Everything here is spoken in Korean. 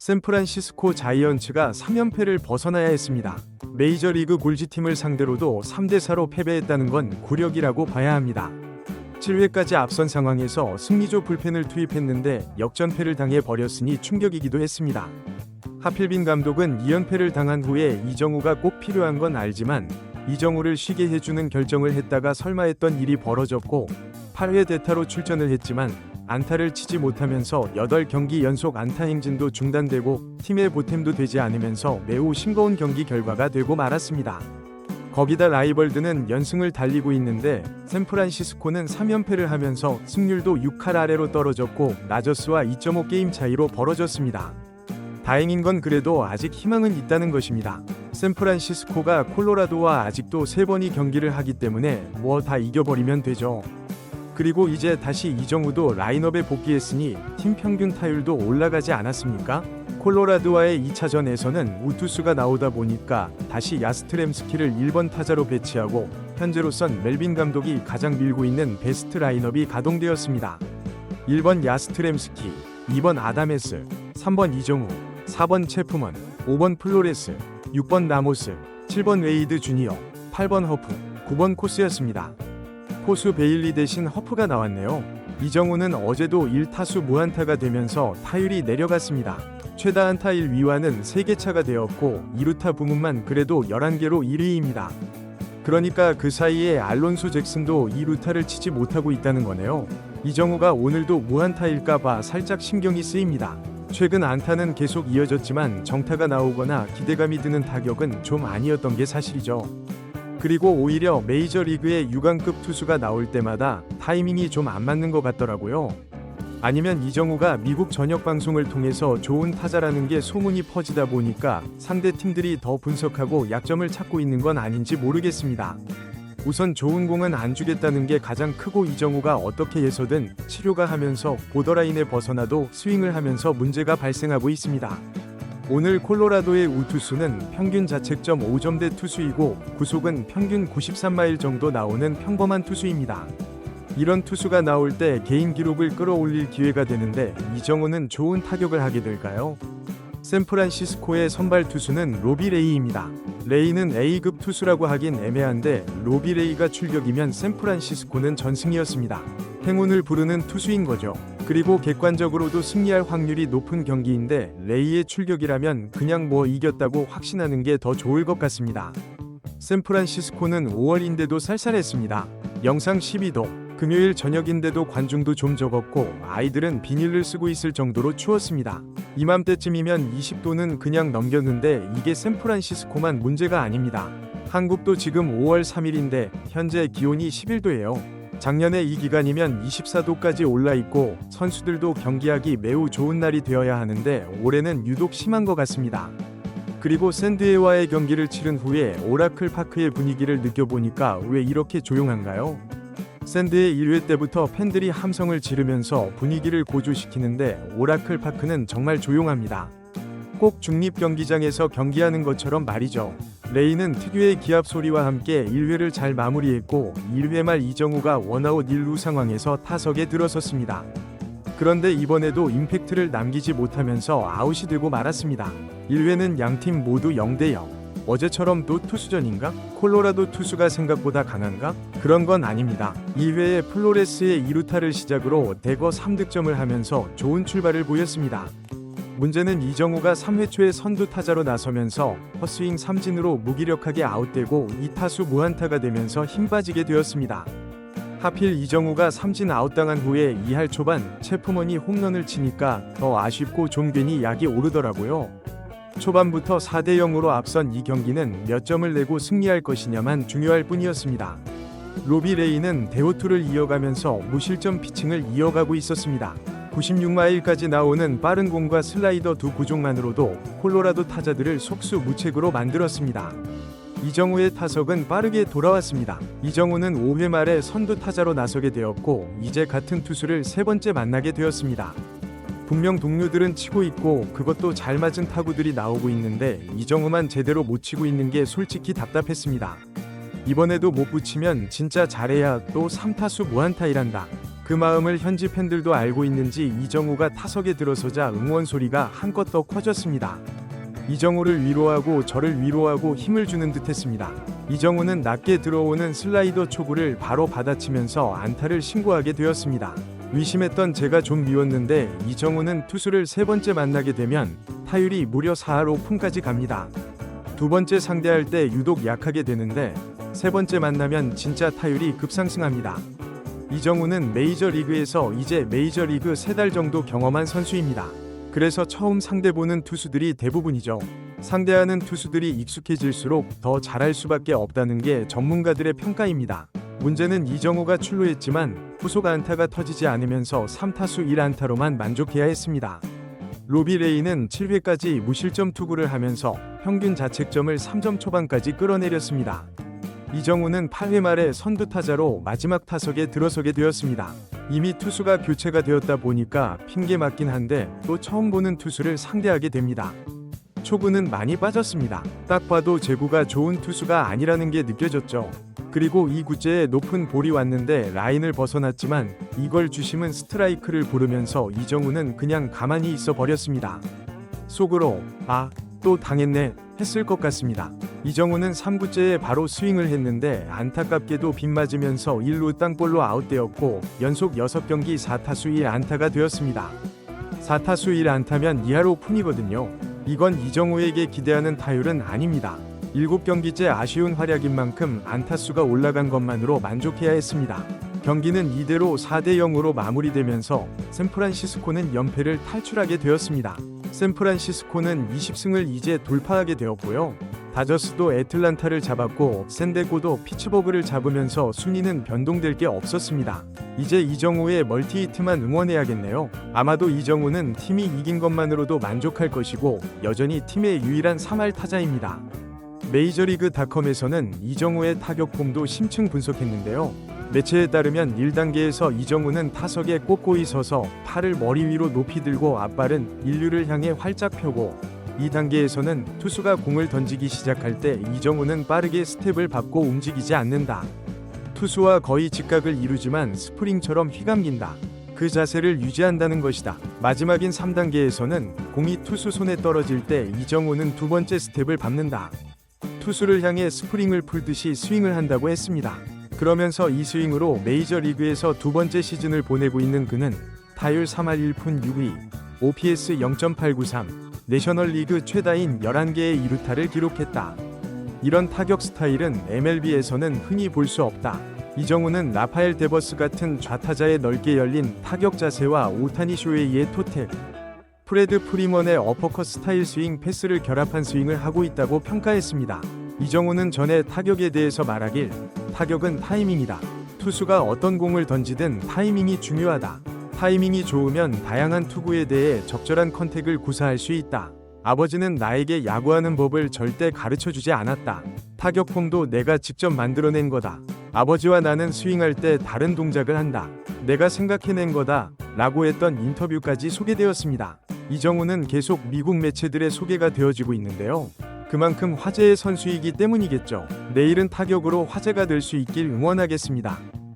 샌프란시스코 자이언츠가 3연패를 벗어나야 했습니다. 메이저리그 골지팀을 상대로도 3대4로 패배했다는 건 굴욕이라고 봐야 합니다. 7회까지 앞선 상황에서 승리조 불펜을 투입했는데 역전패를 당해 버렸으니 충격이기도 했습니다. 하필빈 감독은 2연패를 당한 후에 이정우가 꼭 필요한 건 알지만 이정우를 쉬게 해주는 결정을 했다가 설마 했던 일이 벌어졌고 8회 대타로 출전을 했지만 안타를 치지 못하면서 8경기 연속 안타 행진도 중단되고 팀의 보탬도 되지 않으면서 매우 싱거운 경기 결과가 되고 말았습니다. 거기다 라이벌드는 연승을 달리고 있는데 샌프란시스코는 3연패를 하면서 승률도 6할 아래로 떨어졌고 나저스와 2.5 게임 차이로 벌어졌습니다. 다행인 건 그래도 아직 희망은 있다는 것입니다. 샌프란시스코가 콜로라도와 아직도 3번이 경기를 하기 때문에 뭐 다 이겨버리면 되죠. 그리고 이제 다시 이정우도 라인업에 복귀했으니 팀 평균 타율도 올라가지 않았습니까? 콜로라도와의 2차전에서는 우투수가 나오다 보니까 다시 야스트렘스키를 1번 타자로 배치하고 현재로선 멜빈 감독이 가장 밀고 있는 베스트 라인업이 가동되었습니다. 1번 야스트렘스키, 2번 아다메스, 3번 이정우, 4번 체프먼, 5번 플로레스, 6번 라모스, 7번 웨이드 주니어, 8번 허프, 9번 코스였습니다. 포수 베일리 대신 허프가 나왔네요. 이정우는 어제도 1타수 무안타가 되면서 타율이 내려갔습니다. 최다 안타일 위와는 3개 차가 되었고 2루타 부문만 그래도 11개로 1위입니다. 그러니까 그 사이에 알론소 잭슨도 2루타를 치지 못하고 있다는 거네요. 이정우가 오늘도 무안타일까봐 살짝 신경이 쓰입니다. 최근 안타는 계속 이어졌지만 정타가 나오거나 기대감이 드는 타격은 좀 아니었던 게 사실이죠. 그리고 오히려 메이저리그의 유관급 투수가 나올 때마다 타이밍이 좀 안 맞는 것 같더라고요. 아니면 이정우가 미국 전역 방송을 통해서 좋은 타자라는 게 소문이 퍼지다 보니까 상대 팀들이 더 분석하고 약점을 찾고 있는 건 아닌지 모르겠습니다. 우선 좋은 공은 안 주겠다는 게 가장 크고 이정우가 어떻게 해서든 치료가 하면서 보더라인에 벗어나도 스윙을 하면서 문제가 발생하고 있습니다. 오늘 콜로라도의 우투수는 평균 자책점 5점대 투수이고 구속은 평균 93마일 정도 나오는 평범한 투수입니다. 이런 투수가 나올 때 개인 기록을 끌어올릴 기회가 되는데 이정우는 좋은 타격을 하게 될까요? 샌프란시스코의 선발 투수는 로비 레이입니다. 레이는 A급 투수라고 하긴 애매한데 로비 레이가 출격이면 샌프란시스코는 전승이었습니다. 행운을 부르는 투수인 거죠. 그리고 객관적으로도 승리할 확률이 높은 경기인데 레이의 출격이라면 그냥 뭐 이겼다고 확신하는 게 더 좋을 것 같습니다. 샌프란시스코는 5월인데도 쌀쌀했습니다. 영상 12도. 금요일 저녁인데도 관중도 좀 적었고 아이들은 비닐을 쓰고 있을 정도로 추웠습니다. 이맘때쯤이면 20도는 그냥 넘겼는데 이게 샌프란시스코만 문제가 아닙니다. 한국도 지금 5월 3일인데 현재 기온이 11도예요. 작년에 이 기간이면 24도까지 올라 있고 선수들도 경기하기 매우 좋은 날이 되어야 하는데 올해는 유독 심한 것 같습니다. 그리고 샌드에와의 경기를 치른 후에 오라클 파크의 분위기를 느껴보니까 왜 이렇게 조용한가요? 샌드의 1회 때부터 팬들이 함성을 지르면서 분위기를 고조시키는데 오라클 파크는 정말 조용합니다. 꼭 중립경기장에서 경기하는 것처럼 말이죠. 레이는 특유의 기합 소리와 함께 1회를 잘 마무리했고 1회 말 이정우가 원아웃 1루 상황에서 타석에 들어섰습니다. 그런데 이번에도 임팩트를 남기지 못하면서 아웃이 되고 말았습니다. 1회는 양팀 모두 0대0. 어제처럼 또 투수전인가? 콜로라도 투수가 생각보다 강한가? 그런 건 아닙니다. 2회에 플로레스의 2루타를 시작으로 대거 3득점을 하면서 좋은 출발을 보였습니다. 문제는 이정우가 3회 초에 선두 타자로 나서면서 헛스윙 삼진으로 무기력하게 아웃되고 2타수 무안타가 되면서 힘 빠지게 되었습니다. 하필 이정우가 삼진 아웃당한 후에 2할 초반 체프먼이 홈런을 치니까 더 아쉽고 좀 괜히 약이 오르더라고요. 초반부터 4대0으로 앞선 이 경기는 몇 점을 내고 승리할 것이냐만 중요할 뿐이었습니다. 로비 레이는 대호투를 이어가면서 무실점 피칭을 이어가고 있었습니다. 96마일까지 나오는 빠른 공과 슬라이더 두 구종만으로도 콜로라도 타자들을 속수무책으로 만들었습니다. 이정우의 타석은 빠르게 돌아왔습니다. 이정우는 5회 말에 선두 타자로 나서게 되었고 이제 같은 투수를 3번째 만나게 되었습니다. 분명 동료들은 치고 있고 그것도 잘 맞은 타구들이 나오고 있는데 이정우만 제대로 못 치고 있는 게 솔직히 답답했습니다. 이번에도 못 붙이면 진짜 잘해야 또 3타수 무안타이란다. 그 마음을 현지 팬들도 알고 있는지 이정우가 타석에 들어서자 응원 소리가 한껏 더 커졌습니다. 이정우를 위로하고 저를 위로하고 힘을 주는 듯했습니다. 이정우는 낮게 들어오는 슬라이더 초구를 바로 받아치면서 안타를 신고하게 되었습니다. 의심했던 제가 좀 미웠는데 이정우는 투수를 세 번째 만나게 되면 타율이 무려 4할 5푼까지 갑니다. 두 번째 상대할 때 유독 약하게 되는데 세 번째 만나면 진짜 타율이 급상승합니다. 이정우는 메이저리그에서 이제 메이저리그 3달 정도 경험한 선수입니다. 그래서 처음 상대보는 투수들이 대부분이죠. 상대하는 투수들이 익숙해질수록 더 잘할 수밖에 없다는 게 전문가들의 평가입니다. 문제는 이정우가 출루했지만 후속 안타가 터지지 않으면서 3타수 1안타로만 만족해야 했습니다. 로비 레이는 7회까지 무실점 투구를 하면서 평균 자책점을 3점 초반까지 끌어내렸습니다. 이정우는 8회 말에 선두 타자로 마지막 타석에 들어서게 되었습니다. 이미 투수가 교체가 되었다 보니까 핑계 맞긴 한데 또 처음 보는 투수를 상대하게 됩니다. 초구는 많이 빠졌습니다. 딱 봐도 제구가 좋은 투수가 아니라는 게 느껴졌죠. 그리고 2구째에 높은 볼이 왔는데 라인을 벗어났지만 이걸 주심은 스트라이크를 부르면서 이정우는 그냥 가만히 있어 버렸습니다. 속으로 또 당했네 했을 것 같습니다. 이정우는 3구째에 바로 스윙을 했는데 안타깝게도 빗맞으면서 1루 땅볼로 아웃되었고 연속 6경기 4타수 1안타가 되었습니다. 4타수 1안타면 2할 5푼이거든요. 이건 이정우에게 기대하는 타율은 아닙니다. 7경기째 아쉬운 활약인 만큼 안타수가 올라간 것만으로 만족해야 했습니다. 경기는 이대로 4대0으로 마무리되면서 샌프란시스코는 연패를 탈출하게 되었습니다. 샌프란시스코는 20승을 이제 돌파하게 되었고요. 다저스도 애틀란타를 잡았고 샌디에고도 피츠버그를 잡으면서 순위는 변동될 게 없었습니다. 이제 이정우의 멀티히트만 응원해야겠네요. 아마도 이정우는 팀이 이긴 것만으로도 만족할 것이고 여전히 팀의 유일한 3할 타자입니다. 메이저리그닷컴에서는 이정우의 타격폼도 심층 분석했는데요. 매체에 따르면 1단계에서 이정우는 타석에 꼿꼿이 서서 팔을 머리 위로 높이 들고 앞발은 인류를 향해 활짝 펴고 2단계에서는 투수가 공을 던지기 시작할 때 이정우는 빠르게 스텝을 밟고 움직이지 않는다. 투수와 거의 직각을 이루지만 스프링처럼 휘감긴다. 그 자세를 유지한다는 것이다. 마지막인 3단계에서는 공이 투수 손에 떨어질 때 이정우는 두 번째 스텝을 밟는다. 투수를 향해 스프링을 풀듯이 스윙을 한다고 했습니다. 그러면서 이 스윙으로 메이저리그에서 두 번째 시즌을 보내고 있는 그는 타율 3할 1푼 6위, OPS 0.893, 내셔널리그 최다인 11개의 2루타를 기록했다. 이런 타격 스타일은 MLB에서는 흔히 볼 수 없다. 이정우는 라파엘 데버스 같은 좌타자의 넓게 열린 타격 자세와 오타니 쇼헤이의 토텍, 프레드 프리먼의 어퍼컷 스타일 스윙 패스를 결합한 스윙을 하고 있다고 평가했습니다. 이정우는 전에 타격에 대해서 말하길, 타격은 타이밍이다. 투수가 어떤 공을 던지든 타이밍이 중요하다. 타이밍이 좋으면 다양한 투구에 대해 적절한 컨택을 구사할 수 있다. 아버지는 나에게 야구하는 법을 절대 가르쳐주지 않았다. 타격 폼도 내가 직접 만들어낸 거다. 아버지와 나는 스윙할 때 다른 동작을 한다. 내가 생각해낸 거다. 라고 했던 인터뷰까지 소개되었습니다. 이정우는 계속 미국 매체들의 소개가 되어지고 있는데요. 그만큼 화제의 선수이기 때문이겠죠. 내일은 타격으로 화제가 될 수 있길 응원하겠습니다.